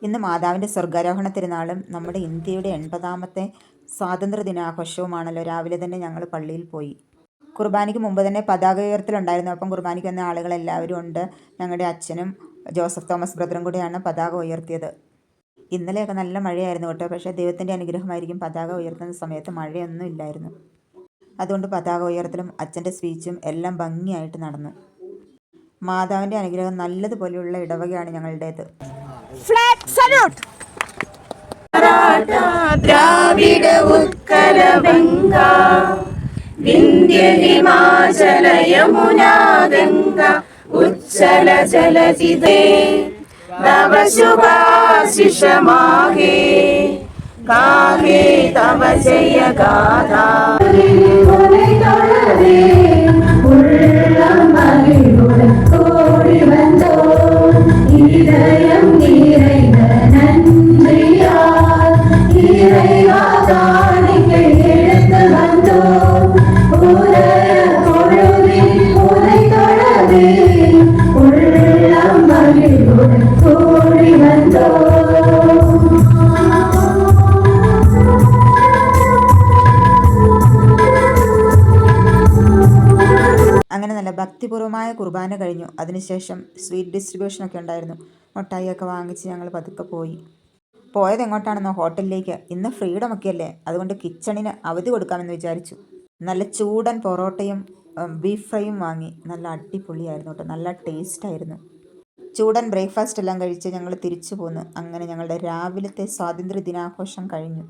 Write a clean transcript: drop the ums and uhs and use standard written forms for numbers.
ഇന്ന് മാതാവിൻ്റെ സ്വർഗാരോഹണ തിരുനാളും നമ്മുടെ ഇന്ത്യയുടെ 80ാമത്തെ സ്വാതന്ത്ര്യ ദിനാഘോഷവുമാണല്ലോ. രാവിലെ തന്നെ ഞങ്ങൾ പള്ളിയിൽ പോയി. കുർബാനയ്ക്ക് മുമ്പ് തന്നെ പതാക ഉയർത്തലുണ്ടായിരുന്നു. അപ്പം കുർബാനയ്ക്ക് വന്ന ആളുകളെല്ലാവരും ഉണ്ട്. ഞങ്ങളുടെ അച്ഛനും ജോസഫ് തോമസ് ബ്രദറും കൂടെയാണ് പതാക ഉയർത്തിയത്. ഇന്നലെയൊക്കെ നല്ല മഴയായിരുന്നു കേട്ടോ. പക്ഷേ ദൈവത്തിൻ്റെ അനുഗ്രഹമായിരിക്കും, പതാക ഉയർത്തുന്ന സമയത്ത് മഴയൊന്നും ഇല്ലായിരുന്നു. അതുകൊണ്ട് പതാക ഉയർത്തലും അച്ഛൻ്റെ സ്പീച്ചും എല്ലാം ഭംഗിയായിട്ട് നടന്നു. മാതാവിൻ്റെ അനുഗ്രഹം നല്ലതുപോലെയുള്ള ഇടവകയാണ് ഞങ്ങളുടേത്. Flag salute. ദ്രാവിഡ ഉത്കല ഗംഗ വിന്ധ്യ ഹിമാചല യമുനാ ഗംഗ ഉജ്ജല ജലധിതേ തവ ശുഭാശിഷമാഹേ കാഹേ തവ ജയ ഗാഥാ. അങ്ങനെ നല്ല ഭക്തിപൂർവമായ കുർബാന കഴിഞ്ഞു. അതിനുശേഷം സ്വീറ്റ് ഡിസ്ട്രിബ്യൂഷനൊക്കെ ഉണ്ടായിരുന്നു. മിഠായിയൊക്കെ വാങ്ങിച്ച് ഞങ്ങൾ പതുക്കെ പോയത് എങ്ങോട്ടാണെന്നോ, ഹോട്ടലിലേക്ക്. ഇന്ന് ഫ്രീഡം ഒക്കെ അല്ലേ, അതുകൊണ്ട് കിച്ചണിന് അവധി കൊടുക്കാമെന്ന് വിചാരിച്ചു. നല്ല ചൂടൻ പൊറോട്ടയും ബീഫ് ഫ്രൈയും വാങ്ങി. നല്ല അടിപൊളിയായിരുന്നു കേട്ടോ, നല്ല ടേസ്റ്റായിരുന്നു. ചൂടൻ ബ്രേക്ക്ഫാസ്റ്റ് എല്ലാം കഴിച്ച് ഞങ്ങൾ തിരിച്ചു പോന്നു. അങ്ങനെ ഞങ്ങളുടെ രാവിലത്തെ സ്വാതന്ത്ര്യ ദിനാഘോഷം കഴിഞ്ഞു.